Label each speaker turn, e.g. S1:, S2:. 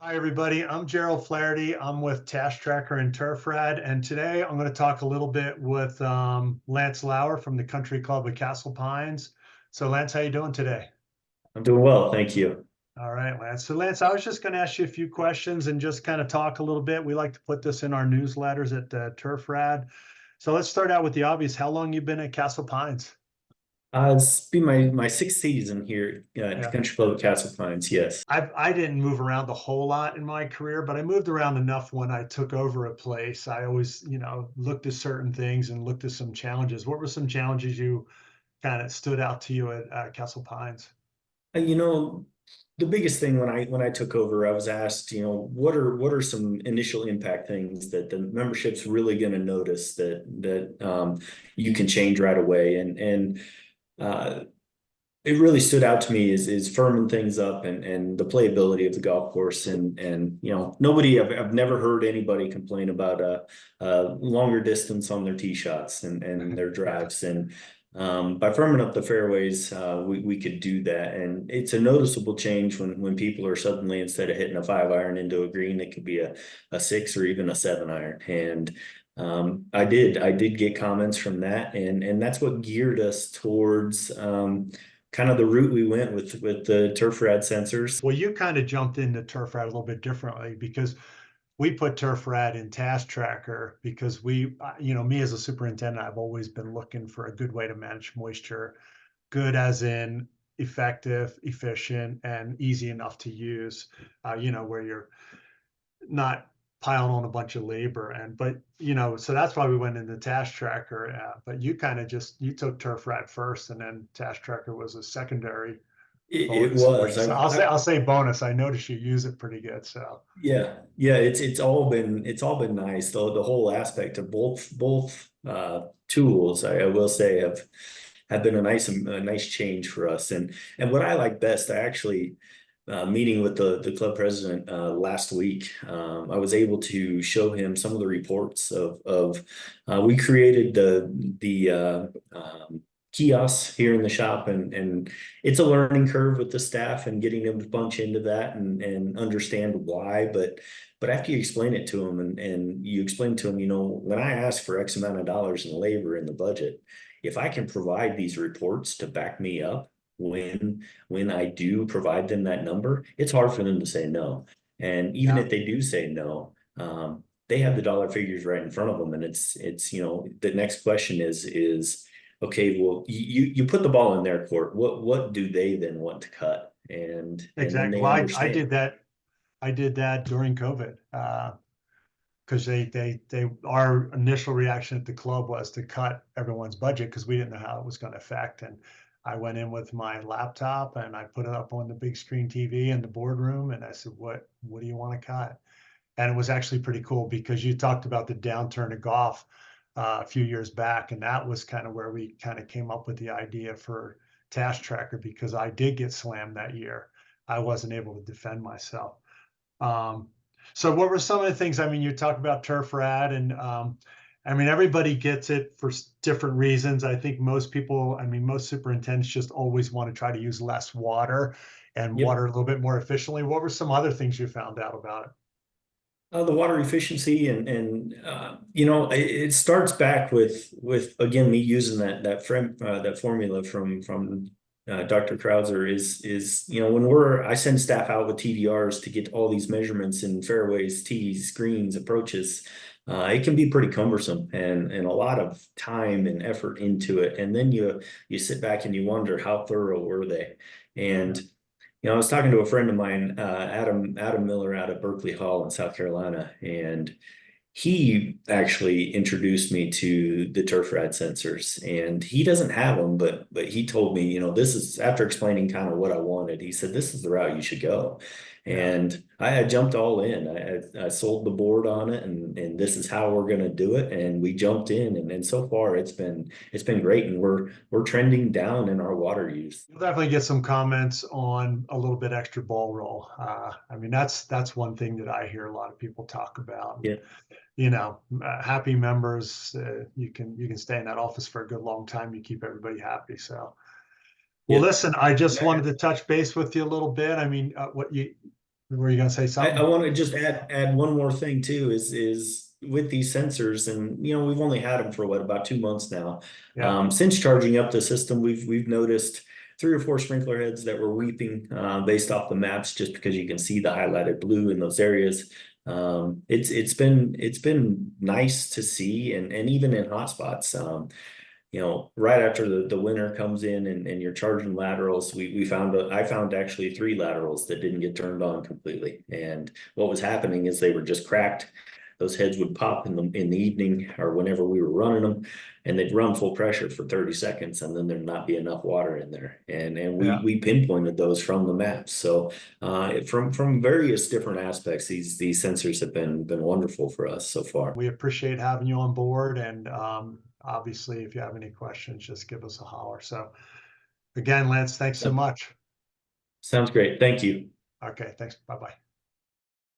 S1: Hi, everybody. I'm Gerald Flaherty. I'm with taskTracker and turfRad, and today I'm going to talk a little bit with Lance Lauer from the Country Club of Castle Pines. So, Lance, how you doing today?
S2: I'm doing well, thank you.
S1: All right, Lance. So, Lance, I was just going to ask you a few questions and just kind of talk a little bit. We like to put this in our newsletters at turfRad. So, let's start out with the obvious. How long you been at Castle Pines?
S2: It's been my sixth season here at the
S1: Yeah.
S2: Country Club of Castle Pines. Yes.
S1: I didn't move around a whole lot in my career, but I moved around enough when I took over a place. I always, looked at certain things and looked at some challenges. What were some challenges you kind of stood out to you at Castle Pines?
S2: You know, the biggest thing when I took over, I was asked, what are some initial impact things that the membership's really going to notice that you can change right away, and uh, it really stood out to me is firming things up and the playability of the golf course and nobody I've never heard anybody complain about a longer distance on their tee shots and their drives and by firming up the fairways we could do that, and it's a noticeable change when people are suddenly, instead of hitting a 5 iron into a green, it could be a 6 or even a 7 iron. And I did get comments from that, and that's what geared us towards kind of the route we went with the turfRad sensors.
S1: Well, you kind of jumped into TurfRad a little bit differently because we put TurfRad in Task Tracker because me as a superintendent, I've always been looking for a good way to manage moisture. Good as in effective, efficient, and easy enough to use, where you're not piling on a bunch of labor. So that's why we went into Task Tracker. But you kind of you took TurfRad first, and then Task Tracker was a secondary
S2: It
S1: bonus for
S2: was
S1: you. So I'll say bonus. I noticed you use it pretty good. So
S2: yeah, it's all been nice, though. The whole aspect of both tools, I will say, have been a nice change for us. And what I like best, I actually meeting with the club president last week, I was able to show him some of the reports of we created the kiosks here in the shop, and it's a learning curve with the staff and getting them to punch into that and understand why. But after you explain it to them and you explain to them, when I ask for X amount of dollars in labor in the budget, if I can provide these reports to back me up when I do provide them that number, it's hard for them to say no. And even
S1: yeah,
S2: if they do say no, they have the dollar figures right in front of them. And it's the next question is okay, well, you put the ball in their court. What do they then want to cut? And then
S1: exactly.
S2: they
S1: Well, I
S2: understand.
S1: did that. I did that during COVID because our initial reaction at the club was to cut everyone's budget because we didn't know how it was going to affect. And I went in with my laptop and I put it up on the big screen TV in the boardroom, and I said, "What do you want to cut?" And it was actually pretty cool because you talked about the downturn of golf a few years back, and that was kind of where we kind of came up with the idea for Task Tracker because I did get slammed that year. I wasn't able to defend myself. Um, so what were some of the things? I mean, you talk about turfRad, and I mean, everybody gets it for different reasons. I think most people, I mean, most superintendents just always want to try to use less water and
S2: Yep.
S1: water a little bit more efficiently. What were some other things you found out about it?
S2: The water efficiency and it starts back with again me using that formula from Dr. Krauser is when I send staff out with TDRs to get all these measurements in fairways, tees, greens, approaches. It can be pretty cumbersome and a lot of time and effort into it, and then you sit back and you wonder how thorough were they. And
S1: Yeah.
S2: I was talking to a friend of mine, Adam Miller, out of Berkeley Hall in South Carolina, and he actually introduced me to the turfRad sensors. And he doesn't have them, but he told me, this is, after explaining kind of what I wanted, he said, this is the route you should go.
S1: Yeah.
S2: And I jumped all in. I sold the board on it, and this is how we're going to do it. And we jumped in, and so far it's been great, and we're trending down in our water use.
S1: You'll definitely get some comments on a little bit extra ball roll. I mean, that's one thing that I hear a lot of people talk about.
S2: Yeah.
S1: Happy members, you can stay in that office for a good long time. You keep everybody happy. So, well,
S2: Yeah.
S1: listen, I just wanted to touch base with you a little bit. I mean, Were you gonna say
S2: I
S1: something?
S2: want to just add one more thing too, is with these sensors, and we've only had them for what, about 2 months now.
S1: Yeah,
S2: Since charging up the system, we've noticed 3 or 4 sprinkler heads that were weeping based off the maps, just because you can see the highlighted blue in those areas. It's been nice to see, and even in hot spots. Right after the winter comes in, and you're charging laterals, I found actually 3 laterals that didn't get turned on completely. And what was happening is they were just cracked. Those heads would pop in the evening or whenever we were running them, and they'd run full pressure for 30 seconds, and then there'd not be enough water in there. And we
S1: yeah.
S2: we pinpointed those from the maps. So from various different aspects, these sensors have been wonderful for us so far.
S1: We appreciate having you on board, and obviously, if you have any questions, just give us a holler. So again, Lance, thanks so much.
S2: Sounds great. Thank you.
S1: Okay, thanks. Bye-bye.